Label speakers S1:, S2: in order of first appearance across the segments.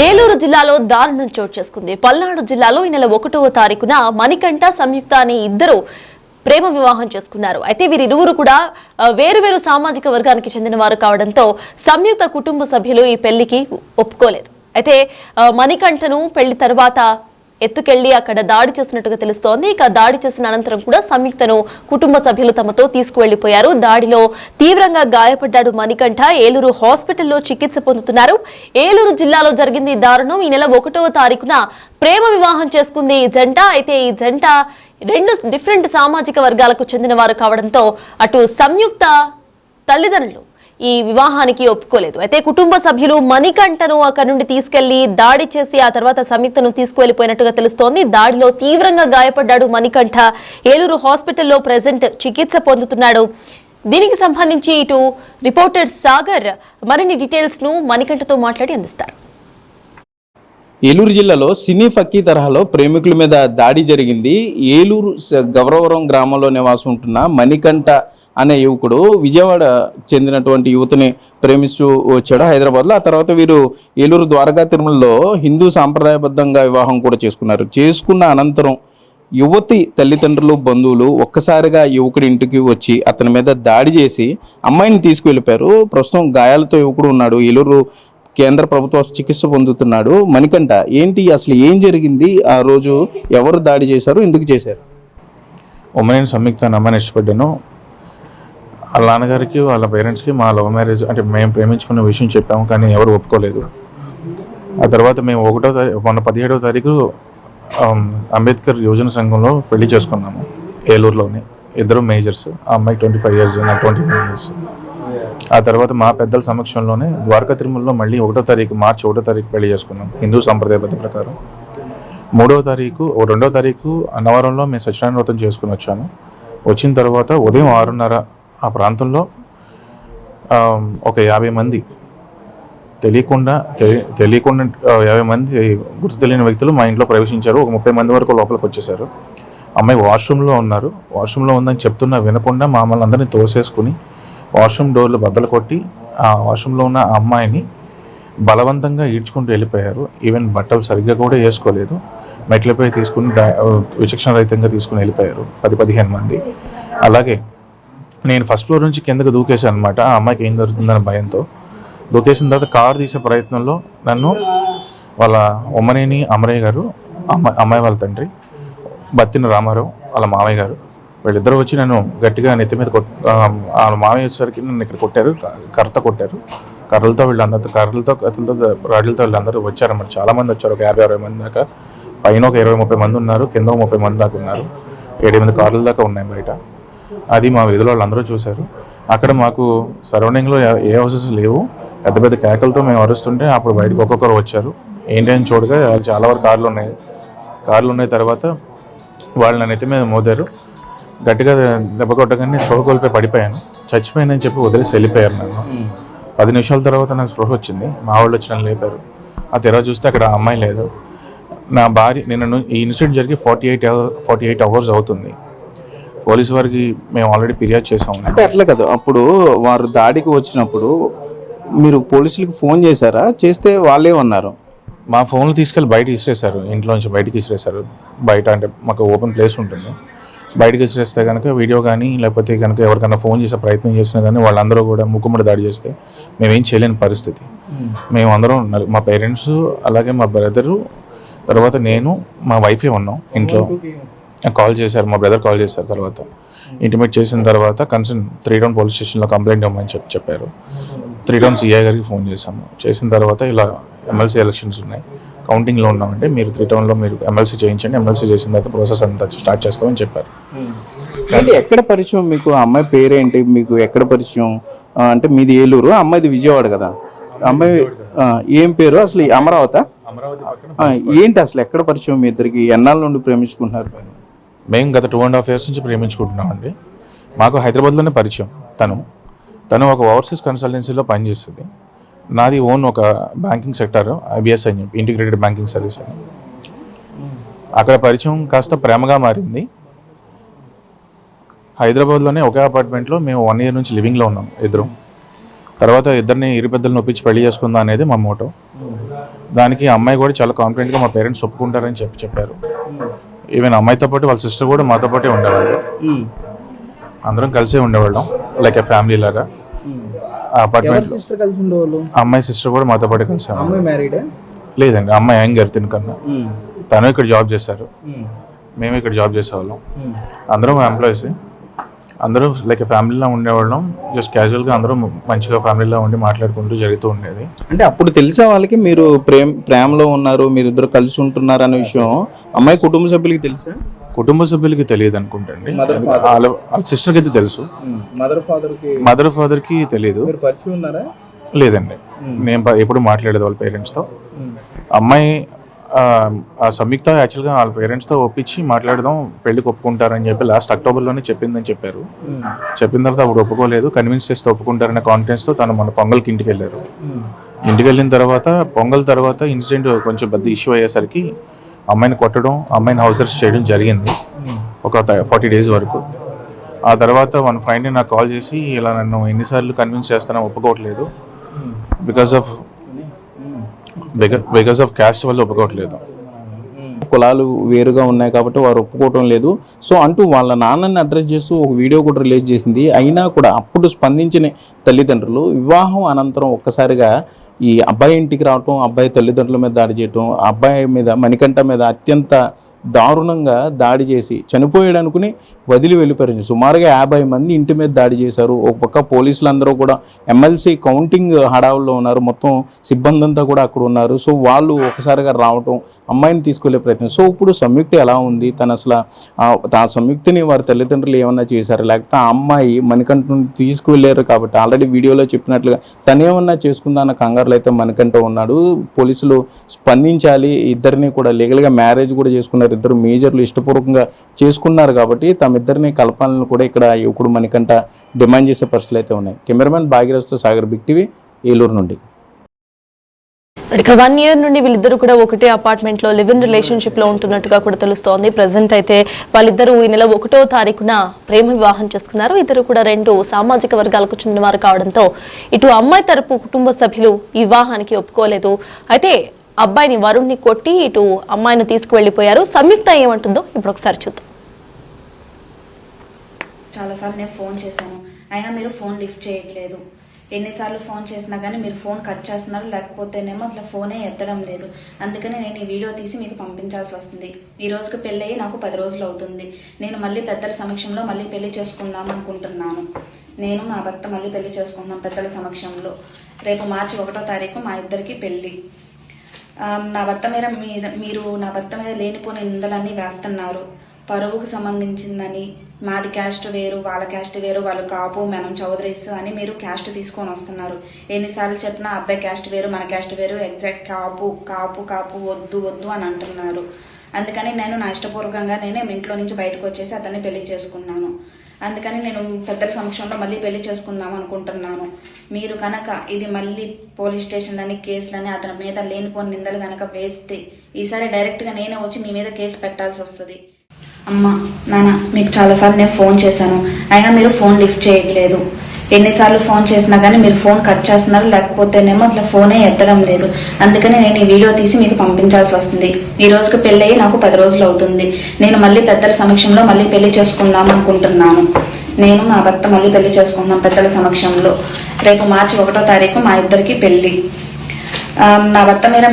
S1: ఏలూరు జిల్లాలో దారుణం చోటు చేసుకుంది. పల్నాడు జిల్లాలో ఈ నెల 1వ తారీఖున మణికంఠ, సంయుక్త అనే ఇద్దరు ప్రేమ వివాహం చేసుకున్నారు. అయితే వీరిరువురు కూడా వేరు సామాజిక వర్గానికి చెందిన వారు కావడంతో సంయుక్త కుటుంబ సభ్యులు ఈ పెళ్లికి ఒప్పుకోలేదు. అయితే మణికంఠను పెళ్లి తర్వాత ఎత్తుకెళ్లి అక్కడ దాడి చేసినట్టుగా తెలుస్తోంది. ఇక దాడి చేసిన అనంతరం కూడా సంయుక్తను కుటుంబ సభ్యులు తమతో తీసుకువెళ్లిపోయారు. దాడిలో తీవ్రంగా గాయపడ్డాడు మణికంఠ. ఏలూరు హాస్పిటల్లో చికిత్స పొందుతున్నారు. ఏలూరు జిల్లాలో జరిగింది ఈ దారుణం. ఈ నెల 1వ తారీఖున ప్రేమ వివాహం చేసుకుంది ఈ జంట. అయితే ఈ జంట రెండు డిఫరెంట్ సామాజిక వర్గాలకు చెందిన వారు కావడంతో అటు సంయుక్త తల్లిదండ్రులు ఈ వివాహానికి ఒప్పుకోలేదు. అయితే కుటుంబ సభ్యులు మణికంఠను అక్కడి నుండి తీసుకెళ్లి దాడి చేసి ఆ తర్వాత సంయుక్తను తీసుకువెళ్లిపోయినట్టుగా తెలుస్తోంది. దాడిలో తీవ్రంగా గాయపడ్డాడు మణికంఠ. ఏలూరు హాస్పిటల్లో ప్రెజెంట్ చికిత్స పొందుతున్నాడు. దీనికి సంబంధించి ఇటు రిపోర్టర్ సాగర్ మరిన్ని డీటెయిల్స్ ను మణికంఠతో మాట్లాడి అందిస్తారు.
S2: ఏలూరు జిల్లాలో సినీ ఫక్కీ తరహాలో ప్రేమికుల మీద దాడి జరిగింది. ఏలూరు గౌరవరం గ్రామంలో నివాసం ఉంటున్న మణికంఠ అనే యువకుడు విజయవాడ చెందినటువంటి యువతిని ప్రేమిస్తూ వచ్చాడు హైదరాబాద్లో. ఆ తర్వాత వీరు ఏలూరు ద్వారకా తిరుమలలో హిందూ సాంప్రదాయబద్ధంగా వివాహం కూడా చేసుకున్నారు. చేసుకున్న అనంతరం యువతి తల్లిదండ్రులు, బంధువులు ఒక్కసారిగా యువకుడి ఇంటికి వచ్చి అతని మీద దాడి చేసి అమ్మాయిని తీసుకువెళ్ళిపోయారు. ప్రస్తుతం గాయాలతో యువకుడు ఉన్నాడు. ఏలూరు కేంద్ర ప్రభుత్వ చికిత్స పొందుతున్నాడు. మణికంఠ, ఏంటి అసలు ఏం జరిగింది? ఆ రోజు ఎవరు దాడి చేశారు, ఎందుకు చేశారు?
S3: ఉమ్మని సంయుక్త అమ్మాయిని ఇష్టపడ్డాను. వాళ్ళ నాన్నగారికి, వాళ్ళ పేరెంట్స్కి మా లవ్ మ్యారేజ్ అంటే మేము ప్రేమించుకున్న విషయం చెప్పాము, కానీ ఎవరు ఒప్పుకోలేదు. ఆ తర్వాత మేము మొన్న 17వ తారీఖు అంబేద్కర్ యువజన సంఘంలో పెళ్లి చేసుకున్నాము ఏలూరులోనే. ఇద్దరు మేజర్స్. ఆ అమ్మాయి 25 years, నాకు 29 years. ఆ తర్వాత మా పెద్దల సమక్షంలోనే ద్వారకా తిరుమలలో మళ్ళీ 1వ తారీఖు మార్చి 1వ తారీఖు పెళ్లి చేసుకున్నాం హిందూ సాంప్రదాయబద్ధ ప్రకారం. 2వ తారీఖు అన్నవరంలో మేము సత్యనారాయణ వ్రతం చేసుకుని వచ్చాము. వచ్చిన తర్వాత ఉదయం 6:30 ఆ ప్రాంతంలో ఒక 50 మంది తెలియకుండా 50 మంది గుర్తు తెలియని వ్యక్తులు మా ఇంట్లో ప్రవేశించారు. ఒక 30 మంది వరకు లోపలికి వచ్చేసారు. అమ్మాయి వాష్రూమ్లో ఉన్నారు. వాష్రూమ్లో ఉందని చెప్తున్నా వినకుండా మమ్మల్ని అందరినీ తోసేసుకుని వాష్రూమ్ డోర్లు బద్దలు కొట్టి ఆ వాష్రూమ్లో ఉన్న ఆ అమ్మాయిని బలవంతంగా ఈడ్చుకుంటూ వెళ్ళిపోయారు. ఈవెన్ బట్టలు సరిగ్గా కూడా వేసుకోలేదు. మెట్లపై తీసుకుని విచక్షణ రహితంగా తీసుకుని వెళ్ళిపోయారు 10-15 మంది. అలాగే నేను ఫస్ట్ ఫ్లోర్ నుంచి కిందకు దూకేశాను అనమాట. ఆ అమ్మాయికి ఏం జరుగుతుందన్న భయంతో దూకేసిన తర్వాత కారు తీసే ప్రయత్నంలో నన్ను వాళ్ళ ఉమ్మనేని అమరయ్య గారు, అమ్మాయి వాళ్ళ తండ్రి బత్తిన రామారావు వాళ్ళ మామయ్య గారు, వీళ్ళిద్దరూ వచ్చి నన్ను గట్టిగా నెత్తి మీద వాళ్ళ మామయ్య వచ్చేసరికి నన్ను ఇక్కడ కొట్టారు, కర్రతో కొట్టారు. కర్రలతో వీళ్ళందరితో కత్తులతో రాడ్లతో వీళ్ళందరూ వచ్చారన్నమాట. చాలామంది వచ్చారు, ఒక 50-60 మంది దాకా. పైన ఒక 20-30 మంది ఉన్నారు, కింద 30 మంది దాకా ఉన్నారు. 7-8 కార్ల దాకా ఉన్నాయి బయట. అది మా వీధిలో వాళ్ళందరూ చూశారు. అక్కడ మాకు సరౌండింగ్లో ఏ హౌసెస్ లేవు. పెద్ద కేకలతో మేము అరుస్తుంటే అప్పుడు బయటకు ఒక్కొక్కరు వచ్చారు. ఏంటి అని చూడగా చాలా వరకు కార్లు ఉన్నాయి. తర్వాత వాళ్ళు నా నెత్తి మీద మోదారు. గట్టిగా దెబ్బ కొట్టగానే స్పృహ కోల్పోయి పడిపోయాను. చచ్చిపోయిందని చెప్పి వదిలేసి వెళ్ళిపోయారు నన్ను. 10 నిమిషాల తర్వాత నాకు స్పృహ వచ్చింది. మా వాళ్ళు వచ్చి నన్ను లేపారు. ఆ తెర చూస్తే అక్కడ అమ్మాయి లేదు. నా భార్య నిన్న ఈ ఇన్సిడెంట్ జరిగి 48 hours అవుతుంది. పోలీసు వారికి మేము ఆల్రెడీ ఫిర్యాదు చేసాము.
S2: అంటే అట్లా కదా, అప్పుడు వారు దాడికి వచ్చినప్పుడు మీరు పోలీసులకు ఫోన్ చేశారా? చేస్తే వాళ్ళే ఉన్నారు.
S3: మా ఫోన్లు తీసుకెళ్ళి బయట ఇసిరేశారు. ఇంట్లోంచి బయటకి ఇసిరేశారు. బయట అంటే మాకు ఓపెన్ ప్లేస్ ఉంటుంది, బయటకి ఇసిరేస్తే కనుక వీడియో కానీ లేకపోతే కనుక ఎవరికైనా ఫోన్ చేసే ప్రయత్నం చేసినా కానీ వాళ్ళందరూ కూడా ముక్కుమ్మడి దాడి చేస్తే మేమేం చేయలేని పరిస్థితి. మేము అందరం, మా పేరెంట్స్ అలాగే మా బ్రదరు, తర్వాత నేను, మా వైఫే ఉన్నాం ఇంట్లో. కాల్ చేశారు, మా బ్రదర్ కాల్ చేశారు. తర్వాత ఇంటిమేట్ చేసిన తర్వాత కన్సర్న్ 3 Town పోలీస్ స్టేషన్లో కంప్లైంట్ ఇవ్వమని చెప్పారు. 3 Town సిఐ గారికి ఫోన్ చేశాము. చేసిన తర్వాత ఇలా ఎమ్మెల్సీ ఎలక్షన్స్ ఉన్నాయి, కౌంటింగ్లో ఉన్నామంటే మీరు 3 Townలో మీరు ఎమ్మెల్సీ చేయించండి, ఎమ్మెల్సీ చేసిన తర్వాత ప్రాసెస్ అంతా స్టార్ట్ చేస్తామని చెప్పారు.
S2: అంటే ఎక్కడ పరిచయం మీకు? అమ్మాయి పేరేంటి, మీకు ఎక్కడ పరిచయం? అంటే మీది ఏలూరు, అమ్మాయిది విజయవాడ కదా. అమ్మాయి ఏం పేరు అసలు? అమరావతి. ఏంటి అసలు ఎక్కడ పరిచయం మీ ఇద్దరికి? ఎన్నాళ్ళ నుండి ప్రేమించుకుంటున్నారు?
S3: మేము గత 2.5 years నుంచి ప్రేమించుకుంటున్నామండి. మాకు హైదరాబాద్లోనే పరిచయం. తను ఒక ఓవర్సీస్ కన్సల్టెన్సీలో పనిచేస్తుంది. నాది ఓన్ ఒక బ్యాంకింగ్ సెక్టర్, IBS అని చెప్పి ఇంటిగ్రేటెడ్ బ్యాంకింగ్ సర్వీస్ అని. అక్కడ పరిచయం కాస్త ప్రేమగా మారింది. హైదరాబాద్లోనే ఒకే అపార్ట్మెంట్లో మేము 1 year నుంచి లివింగ్లో ఉన్నాం ఇద్దరం. తర్వాత ఇద్దరిని ఇరుపెద్దలను ఒప్పించి పెళ్లి చేసుకుందాం అనేది మా మోటో. దానికి అమ్మాయి కూడా చాలా కాన్ఫిడెంట్గా మా పేరెంట్స్ ఒప్పుకుంటారని చెప్పారు. ఈవెన్ అమ్మాయితో పాటు వాళ్ళ సిస్టర్ కూడా మాతో పాటే ఉండేవాళ్ళు. అందరం కలిసే ఉండేవాళ్ళం, లైక్ ఏ ఫ్యామిలీ లాగా. అపార్ట్మెంట్ అమ్మాయి సిస్టర్ కూడా మాతో పాటు కలిసి. లేదండి, అమ్మాయి యాంగర్ తినకన్నా. తను ఇక్కడ జాబ్ చేశారు, మేము ఇక్కడ జాబ్ చేసేవాళ్ళం. అందరం ఎంప్లాయీస్, అందరూ లైక్ ఫ్యామిలీలో ఉండేవాళ్ళం. జస్ట్ క్యాజువల్గా అందరం మంచిగా ఫ్యామిలీలో ఉండి మాట్లాడుకుంటూ జరుగుతూ ఉండేది. అంటే
S2: అప్పుడు తెలిసే వాళ్ళకి మీరు ప్రేమలో ఉన్నారు, మీరు ఇద్దరు కలిసి ఉంటున్నారు అనే విషయం అమ్మాయి కుటుంబ సభ్యులకి తెలుసా?
S3: కుటుంబ సభ్యులకి తెలియదు అనుకుంటండి. వాళ్ళ సిస్టర్కి అయితే తెలుసు, మదర్ ఫాదర్కి తెలియదు. లేదండి, నేను ఎప్పుడు మాట్లాడేది వాళ్ళ పేరెంట్స్తో. అమ్మాయి ఆ సంయుక్త యాక్చువల్గా వాళ్ళ పేరెంట్స్తో ఒప్పించి మాట్లాడదాం, పెళ్ళికి ఒప్పుకుంటారని చెప్పి లాస్ట్ అక్టోబర్లోనే చెప్పిందని చెప్పారు. చెప్పిన తర్వాత అప్పుడు ఒప్పుకోలేదు, కన్విన్స్ చేస్తే ఒప్పుకుంటారనే కాన్ఫిడెన్స్తో తను మన పొంగల్కి ఇంటికి వెళ్ళారు. ఇంటికి వెళ్ళిన తర్వాత పొంగల్ తర్వాత ఇన్సిడెంట్ కొంచెం పెద్ద ఇష్యూ అయ్యేసరికి అమ్మాయిని కొట్టడం, అమ్మాయిని హౌస్ అరెస్ట్ చేయడం జరిగింది ఒక 40 days వరకు. ఆ తర్వాత వన్ ఫ్రెండ్ నాకు కాల్ చేసి ఇలా నన్ను ఎన్నిసార్లు కన్విన్స్ చేస్తానో ఒప్పుకోవట్లేదు, బికాస్ ఆఫ్ క్యాస్ట్ వల్ల ఒప్పుకోవట్లేదు,
S2: కులాలు వేరుగా ఉన్నాయి కాబట్టి వారు ఒప్పుకోవటం లేదు సో అంటూ వాళ్ళ నాన్నని అడ్రస్ చేస్తూ ఒక వీడియో కూడా రిలీజ్ చేసింది. అయినా కూడా అప్పుడు స్పందించిన తల్లిదండ్రులు వివాహం అనంతరం ఒక్కసారిగా ఈ అబ్బాయి ఇంటికి రావటం, అబ్బాయి తల్లిదండ్రుల మీద దాడి చేయటం, అబ్బాయి మీద మణికంఠ మీద అత్యంత దారుణంగా దాడి చేసి చనిపోయాడు అనుకుని వదిలి వెళ్ళిపోయారు. సుమారుగా 50 మంది ఇంటి మీద దాడి చేశారు. ఒక పక్క పోలీసులు అందరూ కూడా ఎమ్మెల్సీ కౌంటింగ్ హడావుల్లో ఉన్నారు, మొత్తం సిబ్బంది అంతా కూడా అక్కడ ఉన్నారు. సో వాళ్ళు ఒకసారిగా రావటం, అమ్మాయిని తీసుకెళ్లే ప్రయత్నం. సో ఇప్పుడు సంయుక్త ఎలా ఉంది, తను అసలు ఆ సంయుక్తని వారి తల్లిదండ్రులు ఏమన్నా చేశారు, లేకపోతే ఆ అమ్మాయి మణికంఠను తీసుకువెళ్ళారు కాబట్టి ఆల్రెడీ వీడియోలో చెప్పినట్లుగా తనేమన్నా చేసుకుందా అన్న కంగారులో అయితే మణికంఠ ఉన్నాడు. పోలీసులు స్పందించాలి, ఇద్దరిని కూడా లీగల్గా మ్యారేజ్ కూడా చేసుకున్నారు, ఇద్దరు మేజర్లు ఇష్టపూర్వకంగా చేసుకున్నారు కాబట్టి తమిద్దరిని కలపాలని కూడా ఇక్కడ యువకుడు మణికంఠ డిమాండ్ చేసే పరిస్థితులు అయితే ఉన్నాయి. కెమెరామెన్ భాగ్యరాజ్తో సాగర్, బిగ్ టీవీ, ఏలూరు నుండి.
S1: ఇక 1 year నుండి వీళ్ళిద్దరూ కూడా ఒకటే అపార్ట్మెంట్ లో లివ్ ఇన్ రిలేషన్షిప్ లో ఉంటున్నట్టుగా కూడా తెలుస్తోంది. ప్రెసెంట్ అయితే వాళ్ళిద్దరూ ఈ నెల 1వ తారీఖున ప్రేమ వివాహం చేసుకున్నారు. ఇద్దరు కూడా 2 సామాజిక వర్గాలకు చెందిన వారు కావడంతో ఇటు అమ్మాయి తరపు కుటుంబ సభ్యులు ఈ వివాహానికి ఒప్పుకోలేదు. అయితే అబ్బాయిని వరుణ్ని కొట్టి ఇటు అమ్మాయిని తీసుకువెళ్లిపోయారు. సంయుక్త ఏమంటుందో ఇప్పుడు ఒకసారి చూద్దాం.
S4: చాలాసార్లు నేను ఫోన్ చేశాను, అయినా మీరు ఫోన్ లిఫ్ట్ చేయట్లేదు. ఎన్నిసార్లు ఫోన్ చేసినా కానీ మీరు ఫోన్ కట్ చేస్తున్నారు, లేకపోతేనేమో అసలు ఫోనే ఎత్తడం లేదు. అందుకని నేను ఈ వీడియో తీసి మీకు పంపించాల్సి వస్తుంది. ఈ రోజుకి పెళ్ళయి నాకు 10 రోజులు అవుతుంది. నేను మళ్ళీ పెద్దల సమక్షంలో మళ్ళీ పెళ్లి చేసుకుందాం అనుకుంటున్నాను. నేను నా భర్త మళ్ళీ పెళ్లి చేసుకుంటున్నాం పెద్దల సమక్షంలో. రేపు మార్చి 1వ తారీఖు మా ఇద్దరికి పెళ్ళి. నా భర్త మీద మీరు నా భర్త మీద లేనిపోని నిందలన్నీ వేస్తున్నారు. పరువుకు సంబంధించిందని, మాది క్యాస్ట్ వేరు, వాళ్ళ క్యాస్ట్ వేరు, వాళ్ళు కాపు, మనం చౌదరీస్ అని మీరు క్యాస్ట్ తీసుకొని వస్తున్నారు. ఎన్నిసార్లు చెప్పినా అబ్బాయి క్యాస్ట్ వేరు, మన క్యాస్ట్ వేరు, ఎగ్జాక్ట్ కాపు కాపు కాపు వద్దు వద్దు అని అంటున్నారు. అందుకని నేను నా ఇష్టపూర్వకంగా నేనే ఇంట్లో నుంచి బయటకు వచ్చేసి అతన్ని పెళ్లి చేసుకున్నాను. అందుకని నేను పెద్దల సమక్షంలో మళ్ళీ పెళ్లి చేసుకుందాం అనుకుంటున్నాను. మీరు కనుక ఇది మళ్ళీ పోలీస్ స్టేషన్లని, కేసులని అతని మీద లేనిపోని నిందలు కనుక వేస్తే ఈసారి డైరెక్ట్గా నేనే వచ్చి మీ మీద కేసు పెట్టాల్సి వస్తుంది. అమ్మ, నాన్న, మీకు చాలాసార్లు నేను ఫోన్ చేశాను, అయినా మీరు ఫోన్ లిఫ్ట్ చేయట్లేదు. ఎన్నిసార్లు ఫోన్ చేసినా కానీ మీరు ఫోన్ కట్ చేస్తున్నారు, లేకపోతేనేమో అసలు ఫోనే ఎత్తడం లేదు. అందుకని నేను ఈ వీడియో తీసి మీకు పంపించాల్సి వస్తుంది. ఈ రోజుకి పెళ్ళయి నాకు 10 రోజులు అవుతుంది. నేను మళ్ళీ పెద్దల సమక్షంలో మళ్ళీ పెళ్లి చేసుకుందాం అనుకుంటున్నాను. నేను నా భర్త మళ్ళీ పెళ్లి చేసుకుంటున్నాం పెద్దల సమక్షంలో. రేపు మార్చి 1వ తారీఖు మా ఇద్దరికి పెళ్ళి. నా భర్త మీద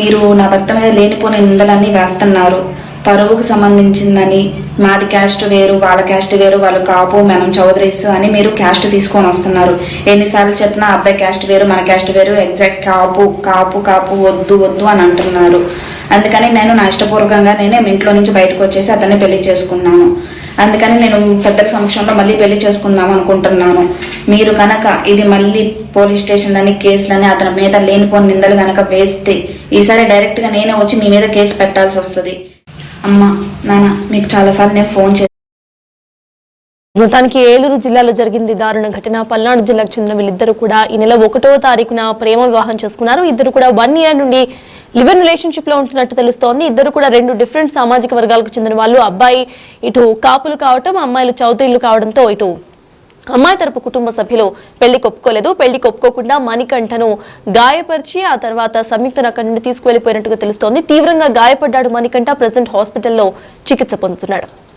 S4: మీరు నా భర్త మీద లేనిపోని నిందలన్నీ వేస్తున్నారు. పరువుకు సంబంధించిందని, మాది క్యాస్ట్ వేరు, వాళ్ళ క్యాస్ట్ వేరు, వాళ్ళు కాపు, మనం చౌదరీస్ అని మీరు క్యాస్ట్ తీసుకొని వస్తున్నారు. ఎన్నిసార్లు చెప్పినా అబ్బాయి క్యాస్ట్ వేరు, మన క్యాస్ట్ వేరు, ఎగ్జాక్ట్ కాపు కాపు కాపు వద్దు వద్దు అని అంటున్నారు. అందుకని నేను నా ఇష్టపూర్వకంగా నేనే ఇంట్లో నుంచి బయటకు వచ్చేసి అతన్ని పెళ్లి చేసుకున్నాను. అందుకని నేను పెద్దల సమక్షంలో మళ్ళీ పెళ్లి చేసుకుందాం అనుకుంటున్నాను. మీరు కనుక ఇది మళ్ళీ పోలీస్ స్టేషన్లని, కేసులని అతని మీద లేనిపోని నిందలు కనుక వేస్తే ఈసారి డైరెక్ట్గా నేనే వచ్చి మీ మీద కేసు పెట్టాల్సి వస్తుంది. అమ్మ, నాన్న, మీకు చాలాసార్లు నేను ఫోన్ చేశాను.
S1: మొత్తానికి ఏలూరు జిల్లాలో జరిగింది దారుణ ఘటన. పల్నాడు జిల్లాకు చెందిన వీళ్ళిద్దరూ కూడా ఈ నెల 1వ తారీఖున ప్రేమ వివాహం చేసుకున్నారు. ఇద్దరు కూడా 1 year నుండి లివ్ ఇన్ రిలేషన్షిప్ లో ఉంటున్నట్టు తెలుస్తోంది. ఇద్దరు కూడా 2 డిఫరెంట్ సామాజిక వర్గాలకు చెందిన వాళ్ళు. అబ్బాయి ఇటు కాపులు కావటం, అమ్మాయిలు చౌతీళ్లు కావడంతో ఇటు అమ్మాయి తరపు కుటుంబ సభ్యులు పెళ్లికి ఒప్పుకోలేదు. పెళ్లికి ఒప్పుకోకుండా మణికంఠను గాయపరిచి ఆ తర్వాత సంయుక్తను అక్కడి నుండి తీసుకువెళ్లిపోయినట్టుగా తెలుస్తోంది. తీవ్రంగా గాయపడ్డాడు మణికంఠ. ప్రెసెంట్ హాస్పిటల్లో చికిత్స పొందుతున్నాడు.